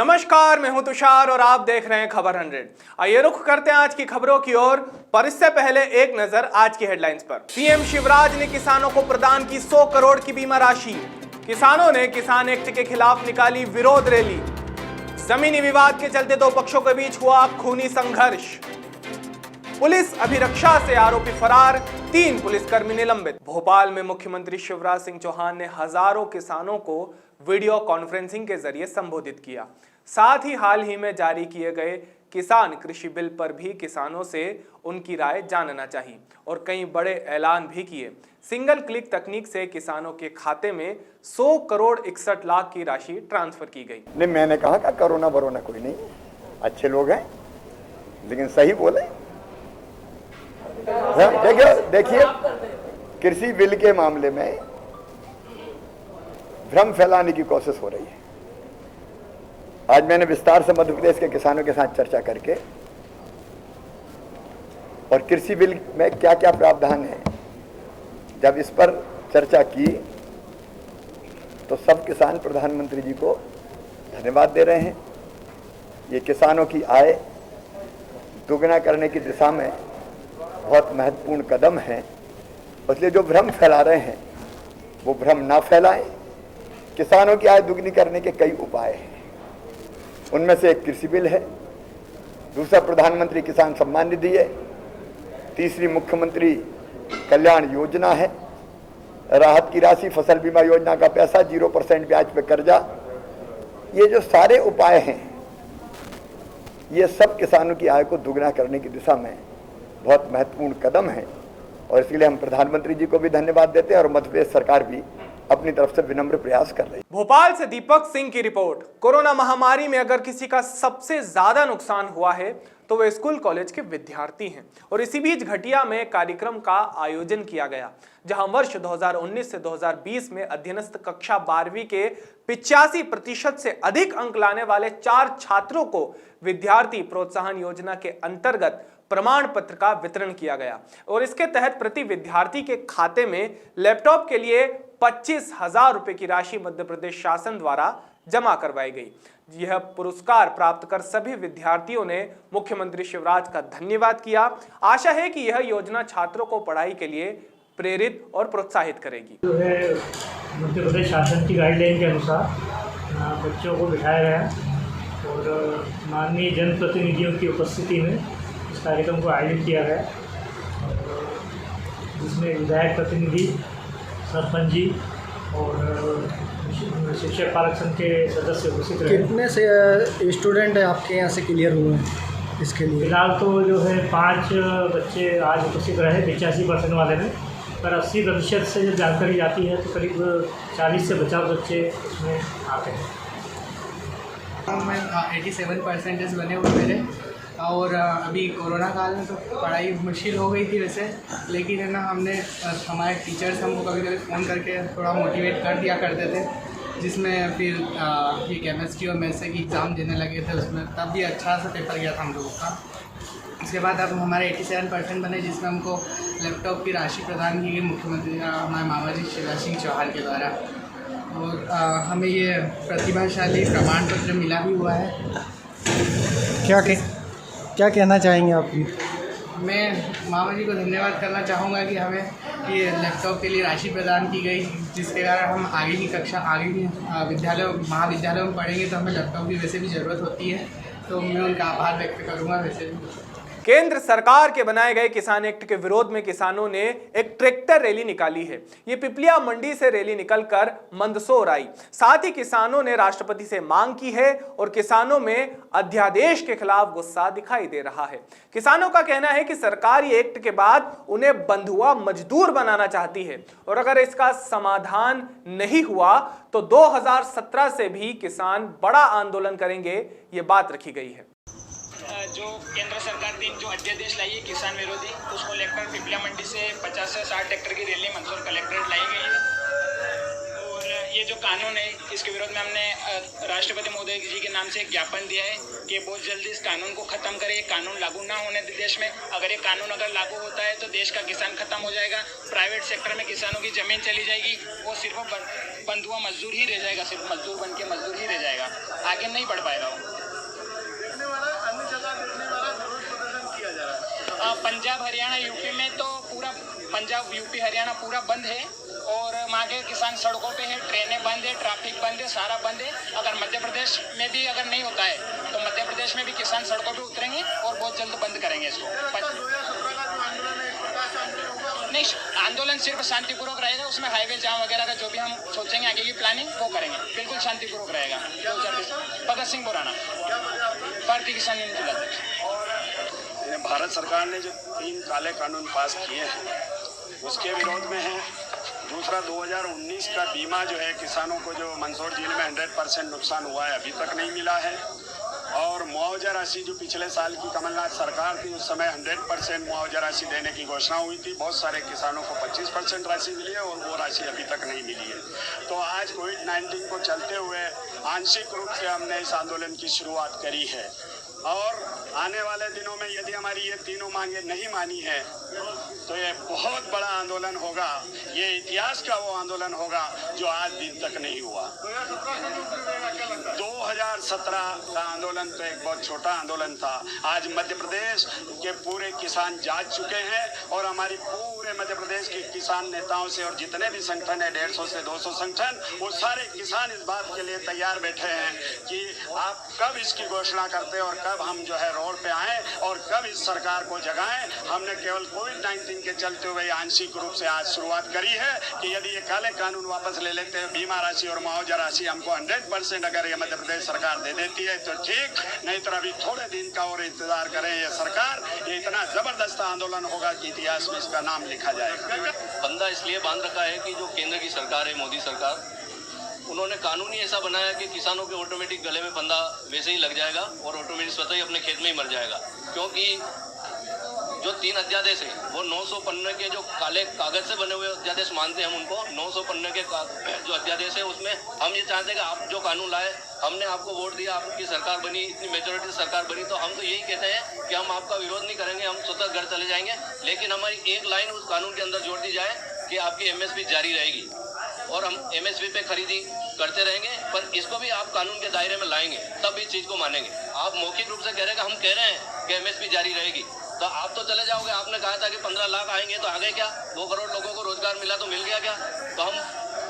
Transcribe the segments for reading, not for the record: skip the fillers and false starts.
नमस्कार, मैं हूं तुषार और आप देख रहे हैं खबर 100। आइए रुख करते हैं आज की खबरों की ओर, पर इससे पहले एक नजर आज की हेडलाइंस पर। सीएम शिवराज ने किसानों को प्रदान की 100 करोड़ की बीमा राशि। किसानों ने किसान एक्ट के खिलाफ निकाली विरोध रैली। जमीनी विवाद के चलते दो पक्षों के बीच हुआ खूनी संघर्ष। पुलिस अभिरक्षा से आरोपी फरार, 3 पुलिसकर्मी निलंबित। भोपाल में मुख्यमंत्री शिवराज सिंह चौहान ने हजारों किसानों को वीडियो कॉन्फ्रेंसिंग के जरिए संबोधित किया। साथ ही हाल ही में जारी किए गए किसान कृषि बिल पर भी किसानों से उनकी राय जानना चाहिए और कई बड़े ऐलान भी किए। सिंगल क्लिक तकनीक से किसानों के खाते में 100 करोड़ 61 लाख की राशि ट्रांसफर की गई। नहीं, मैंने कहा कि कोरोना वरोना कोई नहीं, अच्छे लोग हैं, लेकिन सही बोले। देखिए कृषि बिल के मामले में भ्रम फैलाने की कोशिश हो रही है। आज मैंने विस्तार से मध्य प्रदेश के किसानों के साथ चर्चा करके और कृषि बिल में क्या क्या प्रावधान है, जब इस पर चर्चा की तो सब किसान प्रधानमंत्री जी को धन्यवाद दे रहे हैं। ये किसानों की आय दोगुना करने की दिशा में बहुत महत्वपूर्ण कदम है। इसलिए जो भ्रम फैला रहे हैं वो भ्रम ना फैलाएं। किसानों की आय दुगनी करने के कई उपाय हैं, उनमें से एक कृषि बिल है, दूसरा प्रधानमंत्री किसान सम्मान निधि है, तीसरी मुख्यमंत्री कल्याण योजना है, राहत की राशि, फसल बीमा योजना का पैसा, 0% ब्याज पे कर्जा। ये जो सारे उपाय हैं ये सब किसानों की आय को दुगना करने की दिशा में बहुत महत्वपूर्ण कदम है और इसलिए हम प्रधानमंत्री जी को भी धन्यवाद देते हैं और मध्य प्रदेश सरकार भी अपनी तरफ से विनम्र प्रयास कर रही है। भोपाल से दीपक सिंह की रिपोर्ट। कोरोना महामारी में अगर किसी का सबसे ज्यादा नुकसान हुआ है तो वे स्कूल कॉलेज के विद्यार्थी हैं और इसी बीच घटिया में कार्यक्रम का आयोजन किया गया, जहां वर्ष 2019 से 2020 में अध्ययनस्थ कक्षा 12वीं के 85% से अधिक अंक लाने वाले 4 छात्रों को विद्यार्थी प्रोत्साहन योजना के अंतर्गत प्रमाण पत्र का वितरण किया गया और इसके तहत प्रति विद्यार्थी के खाते में लैपटॉप के लिए 25,000 रुपए की राशि मध्य प्रदेश शासन द्वारा जमा करवाई गई। यह पुरस्कार प्राप्त कर सभी विद्यार्थियों ने मुख्यमंत्री शिवराज का धन्यवाद किया। आशा है कि यह योजना छात्रों को पढ़ाई के लिए प्रेरित और प्रोत्साहित करेगी। जो है मध्य प्रदेश शासन की गाइडलाइन के अनुसार बच्चों को बिठाया गया और माननीय जनप्रतिनिधियों की उपस्थिति में इस कार्यक्रम को आयोजित किया गया, जिसमें विधायक प्रतिनिधि, सरपंच जी और शिक्षक पालक संघ के सदस्य उपस्थित रहे। कितने से स्टूडेंट आपके यहाँ से क्लियर हुए हैं इसके लिए? फिलहाल तो जो है 5 बच्चे आज उपस्थित रहे 85% वाले में, पर 80% से जब जानकारी जाती है तो करीब 40 से 50 बच्चे इसमें आते हैं। मैं 87% बने हुए मेरे, और अभी कोरोना काल में तो पढ़ाई मुश्किल हो गई थी वैसे, लेकिन है ना हमने हमारे टीचर्स हमको कभी कभी फ़ोन करके थोड़ा मोटिवेट कर दिया करते थे, जिसमें फिर ये केमिस्ट्री और मैथ्स के एग्ज़ाम देने लगे थे उसमें, तब भी अच्छा सा पेपर गया था हम लोगों का। उसके बाद अब हमारे 87% बने, जिसमें हमको लैपटॉप की राशि प्रदान की गई मुख्यमंत्री हमारे मामा जी शिवराज सिंह चौहान के द्वारा, और हमें ये प्रतिभाशाली प्रमाण पत्र मिला भी हुआ है। क्या कहना चाहेंगे आप? मैं मामा जी को धन्यवाद करना चाहूँगा कि हमें ये लैपटॉप के लिए राशि प्रदान की गई, जिसके कारण हम आगे की कक्षा, आगे की महाविद्यालयों में पढ़ेंगे तो हमें लैपटॉप की वैसे भी ज़रूरत होती है, तो मैं उनका आभार व्यक्त करूँगा। वैसे भी केंद्र सरकार के बनाए गए किसान एक्ट के विरोध में किसानों ने एक ट्रैक्टर रैली निकाली है। ये पिपलिया मंडी से रैली निकलकर मंदसौर आई। साथ ही किसानों ने राष्ट्रपति से मांग की है और किसानों में अध्यादेश के खिलाफ गुस्सा दिखाई दे रहा है। किसानों का कहना है कि सरकार ये एक्ट के बाद उन्हें बंधुआ मजदूर बनाना चाहती है और अगर इसका समाधान नहीं हुआ तो 2017 से भी किसान बड़ा आंदोलन करेंगे, ये बात रखी गई है। जो केंद्र सरकार ने जो अध्यादेश लाई है किसान विरोधी, उसको लेकर पिपलिया मंडी से 50 से 60 ट्रैक्टर की रैली मंदसौर कलेक्ट्रेट लाई गई है और ये जो कानून है इसके विरोध में हमने राष्ट्रपति महोदय जी के नाम से एक ज्ञापन दिया है कि बहुत जल्दी इस कानून को खत्म करें। ये कानून लागू ना होने दे देश में। अगर ये कानून लागू होता है तो देश का किसान खत्म हो जाएगा। प्राइवेट सेक्टर में किसानों की जमीन चली जाएगी। वो सिर्फ बंधुआ मजदूर ही रह जाएगा, सिर्फ मजदूर बन के मजदूर ही रह जाएगा, आगे नहीं बढ़ पाएगा वो। पंजाब हरियाणा यूपी में तो पूरा पंजाब यूपी हरियाणा पूरा बंद है और वहाँ के किसान सड़कों पे है, ट्रेनें बंद है, ट्रैफिक बंद है, सारा बंद है। अगर मध्य प्रदेश में भी अगर नहीं होता है तो मध्य प्रदेश में भी किसान सड़कों पे उतरेंगे और बहुत जल्द बंद करेंगे इसको। नहीं, आंदोलन सिर्फ शांतिपूर्वक रहेगा। उसमें हाईवे जाम वगैरह का जो भी हम सोचेंगे आगे की प्लानिंग वो करेंगे, बिल्कुल शांतिपूर्वक रहेगा। 2020 भगत सिंह बुराना, भारतीय किसान यूनियन जिलाध्यक्ष। भारत सरकार ने जो 3 काले कानून पास किए हैं उसके विरोध में है। दूसरा 2019 का बीमा जो है किसानों को जो मंदसौर जिले में 100% नुकसान हुआ है अभी तक नहीं मिला है। और मुआवजा राशि जो पिछले साल की कमलनाथ सरकार थी उस समय 100% मुआवजा राशि देने की घोषणा हुई थी। बहुत सारे किसानों को 25% राशि मिली है और वो राशि अभी तक नहीं मिली है। तो आज कोविड-19 को चलते हुए आंशिक रूप से हमने इस आंदोलन की शुरुआत करी है और आने वाले दिनों में यदि हमारी ये तीनों मांगे नहीं मानी है तो ये बहुत बड़ा आंदोलन होगा। ये इतिहास का वो आंदोलन होगा जो आज दिन तक नहीं हुआ। 2017 का आंदोलन तो एक बहुत छोटा आंदोलन था। आज मध्य प्रदेश के पूरे किसान जाग चुके हैं और हमारी पूरे मध्य प्रदेश के किसान नेताओं से और जितने भी संगठन है 150 से 200 संगठन, वो सारे किसान इस बात के लिए तैयार बैठे हैं कि आप कब इसकी घोषणा करते और कब हम जो है रोड पे आए और कब इस सरकार को जगाएं। हमने केवल कोविड-19 के चलते हुए आंशिक रूप से आज शुरुआत करी है कि यदि ये काले कानून वापस ले लेते हैं, बीमा राशि और मुआवजा राशि हमको 100% अगर ये मध्य प्रदेश सरकार दे देती है तो ठीक, नहीं तो अभी थोड़े दिन का और इंतजार करें ये सरकार। ये इतना जबरदस्त आंदोलन होगा कि इतिहास में इसका नाम लिखा जाएगा। फंदा इसलिए बांध रखा है कि जो केंद्र की सरकार है, मोदी सरकार, उन्होंने कानून ही ऐसा बनाया कि किसानों के ऑटोमेटिक गले में फंदा वैसे ही लग जाएगा और ऑटोमेटिक स्वतः ही अपने खेत में ही मर जाएगा। क्योंकि जो 3 अध्यादेश है वो 900 पन्ने के जो काले कागज से बने हुए अध्यादेश मानते हैं हम उनको। 900 पन्ने के जो अध्यादेश है उसमें हम ये चाहते हैं कि आप जो कानून लाए, हमने आपको वोट दिया, आपकी सरकार बनी, इतनी मेजोरिटी सरकार बनी, तो हम तो यही कहते हैं कि हम आपका विरोध नहीं करेंगे, हम स्वतः घर चले जाएंगे। लेकिन हमारी एक लाइन उस कानून के अंदर जोड़ दी जाए कि आपकी MSP जारी रहेगी और हम MSP पे खरीदी करते रहेंगे, पर इसको भी आप कानून के दायरे में लाएंगे तब इस चीज़ को मानेंगे। आप मौखिक रूप से कह रहे हैं कि हम कह रहे हैं कि MSP जारी रहेगी, तो आप तो चले जाओगे। आपने कहा था कि 15 लाख आएंगे, तो आगे क्या? 2 करोड़ लोगों को रोजगार मिला तो मिल गया क्या? तो हम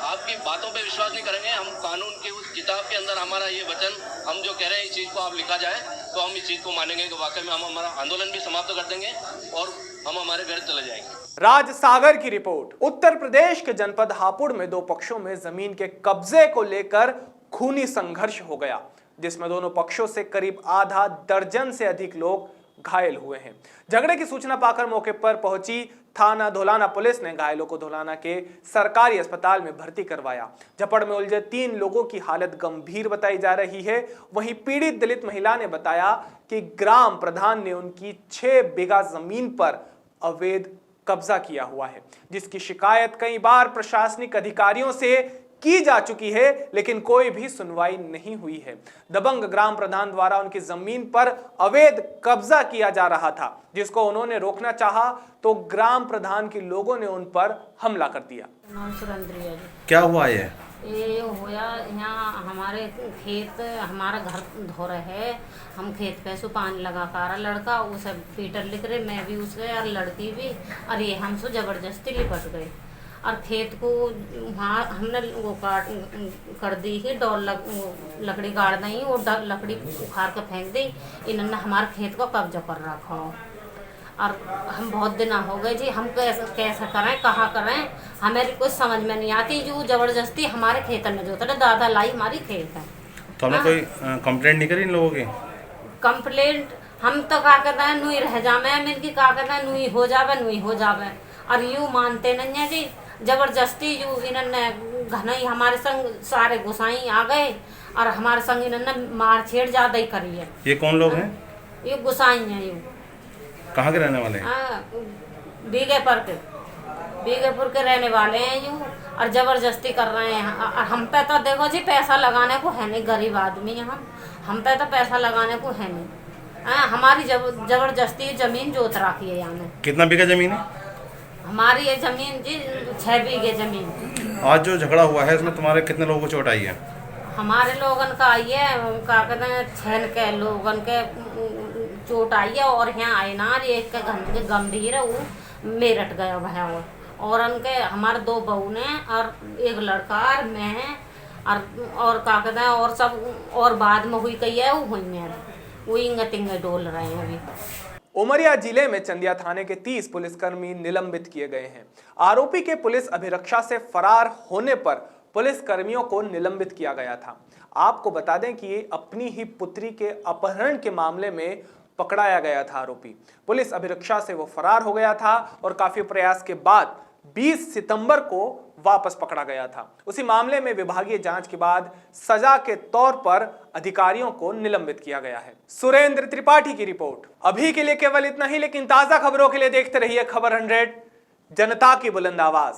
आपकी बातों पे विश्वास नहीं करेंगे। हम कानून की उस किताब के अंदर हमारा ये वचन, हम जो कह रहे हैं इस चीज़ को आप लिखा जाए तो हम इस चीज़ को मानेंगे कि वाकई में हम हमारा आंदोलन भी समाप्त कर देंगे और हम हमारे घर चले जाएंगे। राज सागर की रिपोर्ट। उत्तर प्रदेश के जनपद हापुड़ में 2 पक्षों में जमीन के कब्जे को लेकर खूनी संघर्ष हो गया, जिसमें दोनों पक्षों से करीब आधा दर्जन से अधिक लोग घायल हुए हैं। झगड़े की सूचना पाकर मौके पर पहुंची थाना धौलाना पुलिस ने घायलों को धौलाना के सरकारी अस्पताल में भर्ती करवाया। झपड़ में उलझे 3 लोगों की हालत गंभीर बताई जा रही है। वहीं पीड़ित दलित महिला ने बताया कि ग्राम प्रधान ने उनकी 6 बीघा जमीन पर अवैध कब्जा किया हुआ है, जिसकी शिकायत कई बार प्रशासनिक अधिकारियों से की जा चुकी है, लेकिन कोई भी सुनवाई नहीं हुई है। दबंग ग्राम प्रधान द्वारा उनकी जमीन पर अवैध कब्जा किया जा रहा था, जिसको उन्होंने रोकना चाहा तो ग्राम प्रधान के लोगों ने उन पर हमला कर दिया। क्या हुआ ये होया यहाँ हमारे खेत, हमारा घर धो रहे है, हम खेत पे सु पानी लगा कर लड़का उसे पीटर लिख रहे, मैं भी उसके और लड़की भी, और ये हमसे जबरदस्ती लिपट गए और खेत को वहाँ हमने वो काट कर दी ही, डोर लकड़ी गाड़ दी और लकड़ी उखाड़ कर फेंक दी। इन्होंने हमारे खेत को कब्जा कर रखा और हम बहुत दिन हो गए जी, हम कैसे करें, कहाँ करें, हमें कुछ समझ में नहीं आती। जो जबरदस्ती हमारे खेत में जो था दादा लाई हमारी खेत है। तो हमने कोई कंप्लेंट नहीं करी इन लोगों की? कंप्लेंट हम तो का कहते हैं नुई रह जावे, इनकी का कहते हैं नुई हो जावे और यूँ मानते नहीं है जी। जबरदस्ती जो इन्होंने घनई हमारे संग सारे गुसाई आ गए और हमारे संग इन्होंने मार छेड़ ज्यादा ही करी है। ये कौन लोग हैं? ये गुसाई हैं। ये कहाँ के रहने वाले हैं? बीगेपुर के रहने वाले हैं। यूँ और ज़बरदस्ती कर रहे हैं। और हम पे तो देखो जी पैसा लगाने को है नहीं, गरीब आदमी हैं हम पे तो पैसा लगाने को है नहीं। हमारी ज़बरदस्ती ज़मीन जोत रखी है यहाँ। कितना बीघा जमीन है हमारी ये ज़मीन जी 6 बीघे ज़मीन। आज जो झगड़ा हुआ है इसमें तुम्हारे कितने लोगों को चोट आई है? हमारे लोगन का आई है, क्या कहते हैं 6 के लोगन के चोट आई है। और यहाँ आए ना एक के गंभीर है, वो मेरठ गया भया हुआ। और उनके हमारे 2 बहू ने और एक लड़का और मैं और क्या कहते हैं और सब और बाद में हुई कही है वो हुई मेरे वो इंगे तिंगे डोल रहे हैं अभी। उमरिया जिले में चंदिया थाने के 30 पुलिसकर्मी निलंबित किए गए हैं। आरोपी के पुलिस अभिरक्षा से फरार होने पर पुलिस कर्मियों को निलंबित किया गया था। आपको बता दें कि ये अपनी ही पुत्री के अपहरण के मामले में पकड़ाया गया था आरोपी। पुलिस अभिरक्षा से वो फरार हो गया था और काफी प्रयास के बाद 20 सितंबर को वापस पकड़ा गया था। उसी मामले में विभागीय जांच के बाद सजा के तौर पर अधिकारियों को निलंबित किया गया है। सुरेंद्र त्रिपाठी की रिपोर्ट। अभी के लिए केवल इतना ही, लेकिन ताजा खबरों के लिए देखते रहिए खबर 100, जनता की बुलंद आवाज।